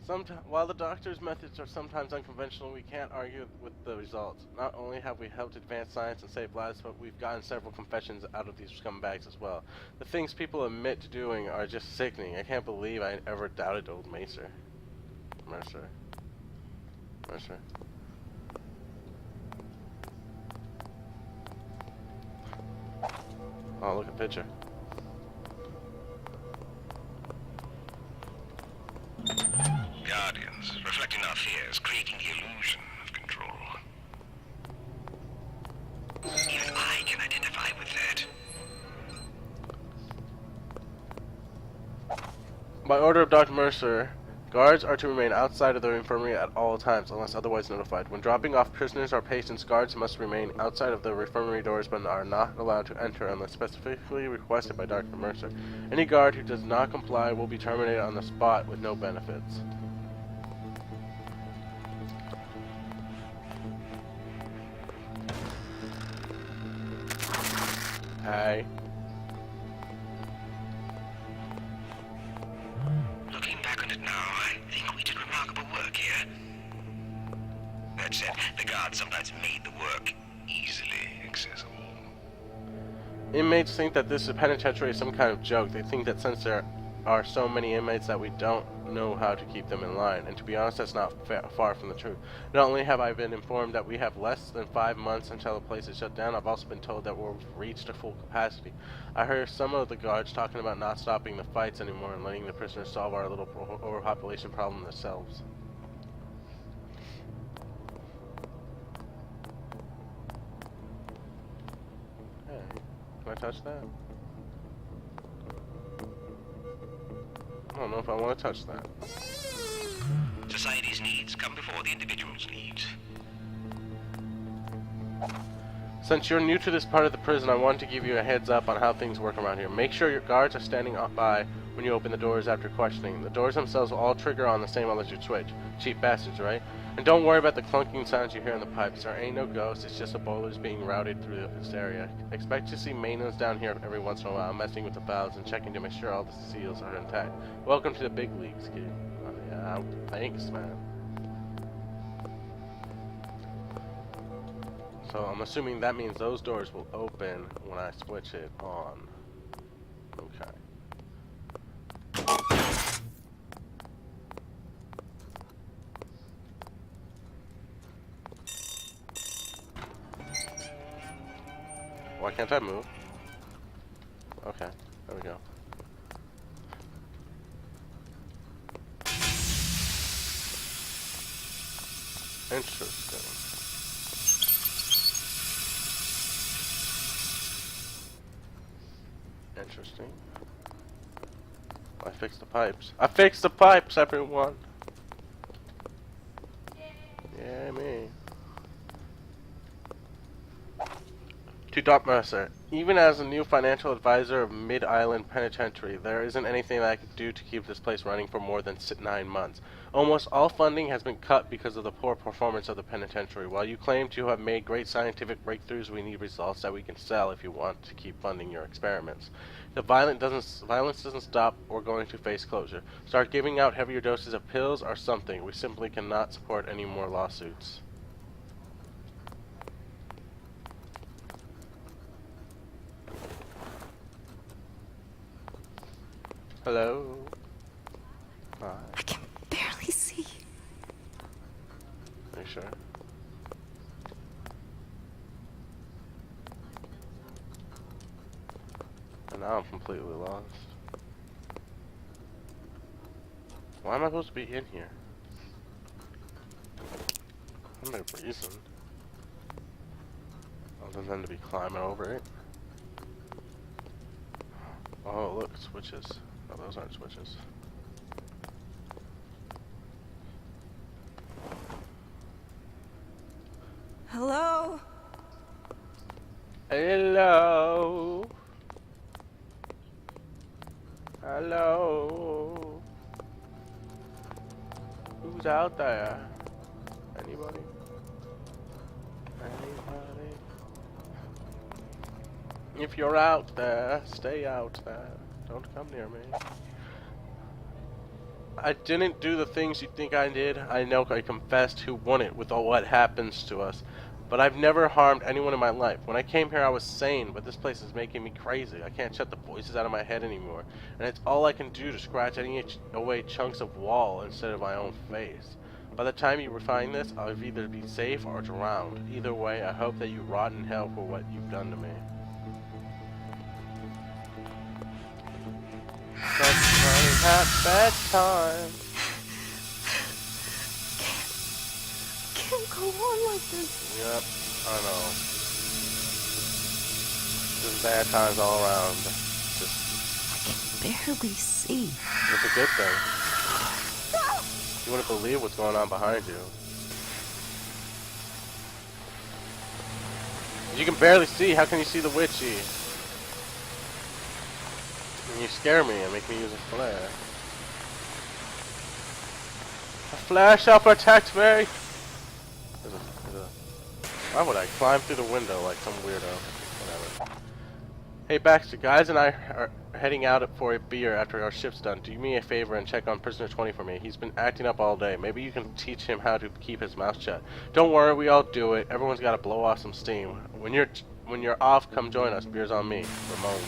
While the doctor's methods are sometimes unconventional, we can't argue with the results. Not only have we helped advance science and save lives, but we've gotten several confessions out of these scumbags as well. The things people admit to doing are just sickening. I can't believe I ever doubted old Mercer. Mercer. Mercer. Oh, look at the picture. Guardians, reflecting our fears, creating the illusion of control. Even I can identify with that. By order of Dr. Mercer, guards are to remain outside of the infirmary at all times unless otherwise notified. When dropping off prisoners or patients, guards must remain outside of the infirmary doors but are not allowed to enter unless specifically requested by Dr. Mercer. Any guard who does not comply will be terminated on the spot with no benefits. Hey. Looking back on it now, I think we did remarkable work here. That said, the guards sometimes made the work easily accessible. Inmates think that this penitentiary is some kind of joke. They think that since there are so many inmates that we don't know how to keep them in line. And to be honest, that's not far from the truth. Not only have I been informed that we have less than 5 months until the place is shut down, I've also been told that we've reached a full capacity. I heard some of the guards talking about not stopping the fights anymore and letting the prisoners solve our little overpopulation problem themselves. Hey, can I touch that? I don't know if I want to touch that. Society's needs come before the individual's needs. Since you're new to this part of the prison, I want to give you a heads up on how things work around here. Make sure your guards are standing by when you open the doors after questioning. The doors themselves will all trigger on the same electric switch. Cheap bastards, right? And don't worry about the clunking sounds you hear in the pipes. There ain't no ghosts, it's just the boilers being routed through this area. Expect to see maintenance down here every once in a while, messing with the valves and checking to make sure all the seals are intact. Welcome to the big leagues, kid. Oh, yeah, thanks, man. So I'm assuming that means those doors will open when I switch it on. Okay. Why can't I move? Okay, there we go. Interesting. Interesting. I fixed the pipes. I fixed the pipes, everyone! Yeah, me. To Dot Mercer, even as a new financial advisor of Mid-Island Penitentiary, there isn't anything that I can do to keep this place running for more than 9 months. Almost all funding has been cut because of the poor performance of the penitentiary. While you claim to have made great scientific breakthroughs, we need results that we can sell if you want to keep funding your experiments. The violence doesn't stop, we're going to face closure. Start giving out heavier doses of pills or something. We simply cannot support any more lawsuits. Hello? Hi. I can barely see. Are you sure? And now I'm completely lost. Why am I supposed to be in here? For no reason. Other than to be climbing over it. Oh, look, switches. Oh, those aren't switches. Hello? Hello? Hello? Who's out there? Anybody? Anybody? If you're out there, stay out there. Don't come near me. I didn't do the things you think I did. I know I confessed who won it with all what happens to us. But I've never harmed anyone in my life. When I came here I was sane, but this place is making me crazy. I can't shut the voices out of my head anymore. And it's all I can do to scratch away chunks of wall instead of my own face. By the time you refine this, I'll either be safe or drowned. Either way, I hope that you rot in hell for what you've done to me. Sun's running at bedtime. Can't go on like this. Yep, I know. Just bad times all around. Just, I can barely see. it's a good thing. You wouldn't believe what's going on behind you. You can barely see. How can you see the witchy? And you scare me and make me use a flare. A flare shall protect me! Why would I climb through the window like some weirdo? Whatever. Hey Baxter, guys and I are heading out for a beer after our shift's done. Do me a favor and check on Prisoner 20 for me. He's been acting up all day. Maybe you can teach him how to keep his mouth shut. Don't worry, we all do it. Everyone's got to blow off some steam. When you're off, come join us. Beer's on me. Ramon.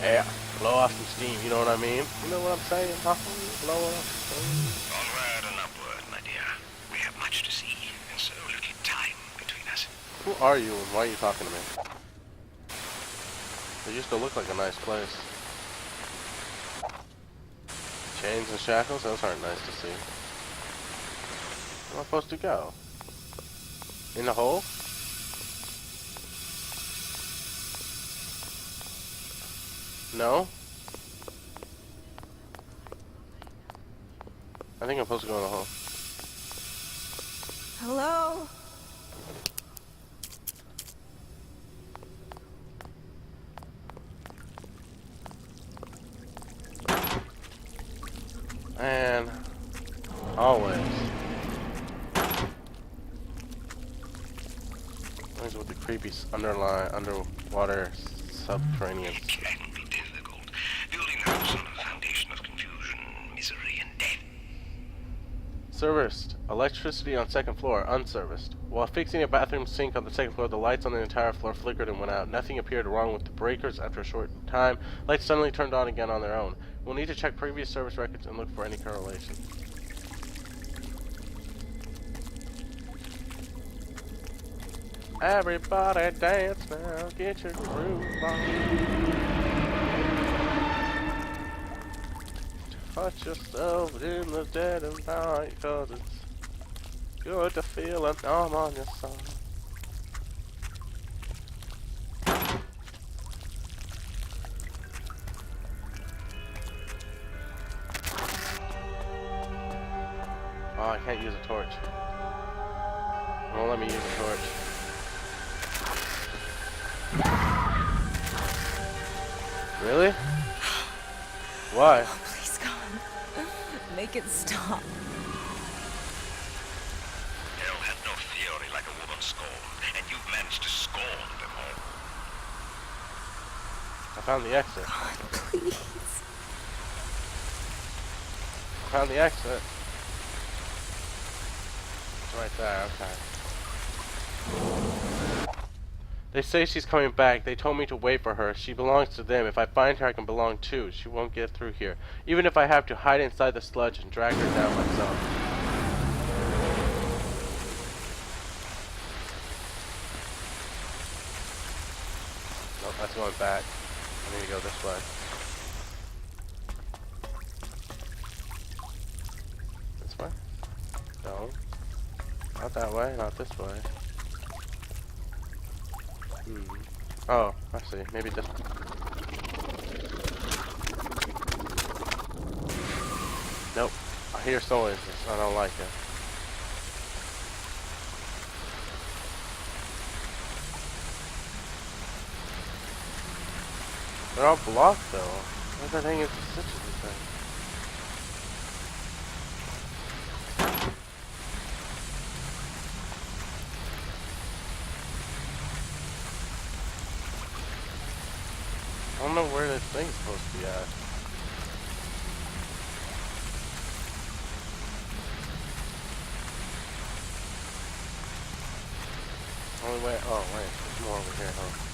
Yeah, blow off some steam. You know what I mean? You know what I'm saying? Blow off steam. Onward and upward, my dear. We have much to see, and so little time between us. Who are you and why are you talking to me? It used to look like a nice place. Chains and shackles? Those aren't nice to see. Where am I supposed to go? In the hole? No? I think I'm supposed to go in the hole. Hello? And always. Always with the creepy underwater subterranean. It can be difficult. Building a house on a foundation of confusion, misery, and death. Serviced. Electricity on second floor. Unserviced. While fixing a bathroom sink on the second floor, the lights on the entire floor flickered and went out. Nothing appeared wrong with the breakers. After a short time, lights suddenly turned on again on their own. We'll need to check previous service records and look for any correlation. Everybody dance now, get your groove on. Touch yourself in the dead of night, 'cause it's good to feel an arm on your side. Oh, I can't use a torch. It won't let me use a torch. Really? Why? Oh, please, God. Make it stop. Hell had no fury like a woman scorned, and you've managed to scorn them all. I found the exit. God, please. I found the exit. It's right there, okay. They say she's coming back. They told me to wait for her. She belongs to them. If I find her, I can belong too. She won't get through here. Even if I have to hide inside the sludge and drag her down myself. Nope, that's going back. I need to go this way. This way? No. Not that way, not this way. Oh, I see. Maybe this. Nope. I hear noises. I don't like it. They're all blocked though. What's that thing is the stitches thing? I don't know where this thing's supposed to be at. only way. Oh wait, there's more over here, huh?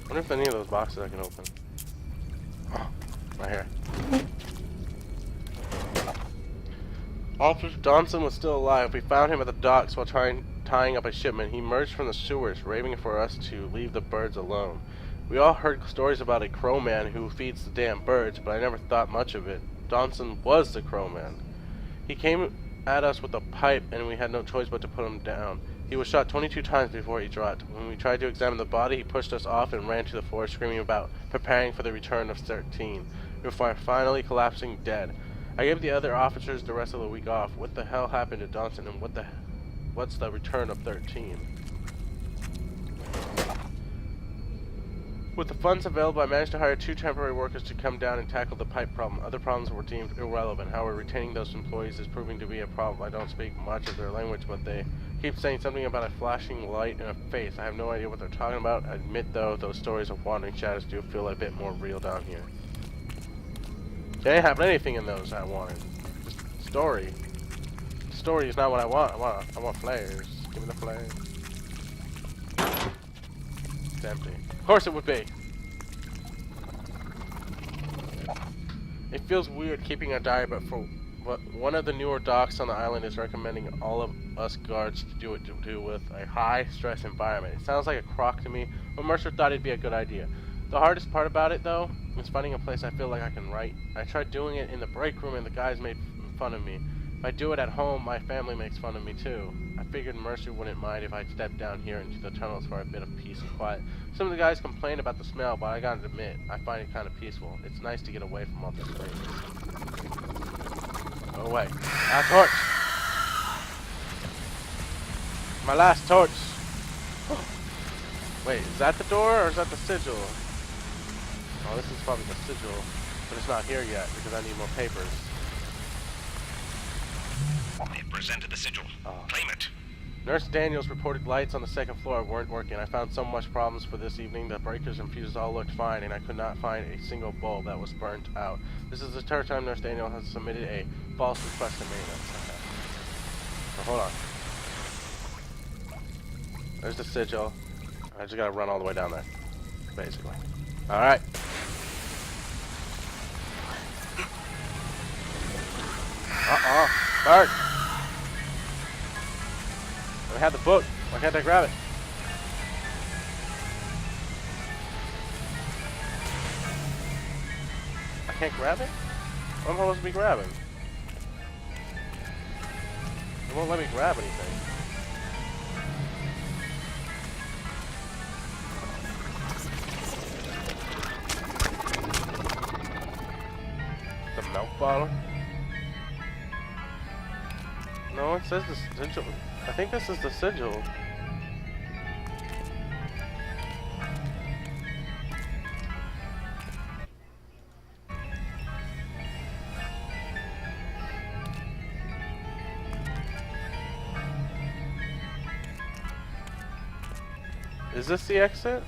I wonder if any of those boxes I can open. Oh, right here. Officer Johnson was still alive. We found him at the docks while tying up a shipment. He emerged from the sewers, raving for us to leave the birds alone. We all heard stories about a crow man who feeds the damn birds, but I never thought much of it. Johnson was the crow man. He came at us with a pipe, and we had no choice but to put him down. He was shot 22 times before he dropped. When we tried to examine the body, he pushed us off and ran to the floor, screaming about preparing for the return of 13. Before finally collapsing dead. I gave the other officers the rest of the week off. What the hell happened to Johnson, and what's the return of 13? With the funds available, I managed to hire 2 temporary workers to come down and tackle the pipe problem. Other problems were deemed irrelevant. However, retaining those employees is proving to be a problem. I don't speak much of their language, but they keep saying something about a flashing light in a face. I have no idea what they're talking about. I admit, though, those stories of wandering shadows do feel a bit more real down here. They didn't have anything in those I wanted. Just story. Story is not what I want. I want flares. Give me the flares. It's empty. Of course it would be. It feels weird keeping a diary, but one of the newer docks on the island is recommending all of us guards to do with a high-stress environment. It sounds like a crock to me, but Mercer thought it'd be a good idea. The hardest part about it, though, is finding a place I feel like I can write. I tried doing it in the break room, and the guys made fun of me. If I do it at home, my family makes fun of me, too. I figured Mercer wouldn't mind if I stepped down here into the tunnels for a bit of peace and quiet. Some of the guys complained about the smell, but I gotta admit, I find it kind of peaceful. It's nice to get away from all this things. Go away. Ah, torch! My last torch! Wait, is that the door, or is that the sigil? Oh, this is probably the sigil, but it's not here yet, because I need more papers. They presented the sigil. Oh. Claim it. Nurse Daniels reported lights on the second floor weren't working. I found so much problems for this evening. The breakers and fuses all looked fine, and I could not find a single bulb that was burnt out. This is the third time Nurse Daniels has submitted a false request to maintenance. Okay. So hold on. There's the sigil. I just gotta run all the way down there, basically. Alright. Uh-oh. Bird! I had the book. Why can't I grab it? I can't grab it? What am I supposed to be grabbing? It won't let me grab anything. The milk bottle? No, it says the sigil. I think this is the sigil. Is this the exit?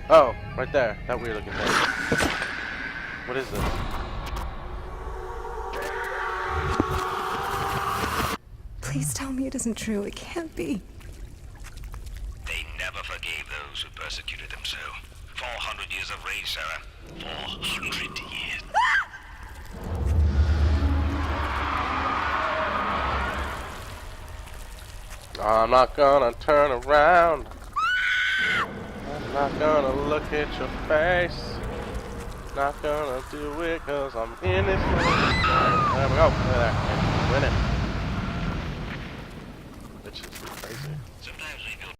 Oh, right there. That weird looking thing. What is this? Please tell me it isn't true. It can't be. They never forgave those who persecuted them so. 400 years of rage, Sarah. 400 years. I'm not gonna turn around. I'm not gonna look at your face. Not gonna do it 'cause I'm in this. There we go. There. Winning.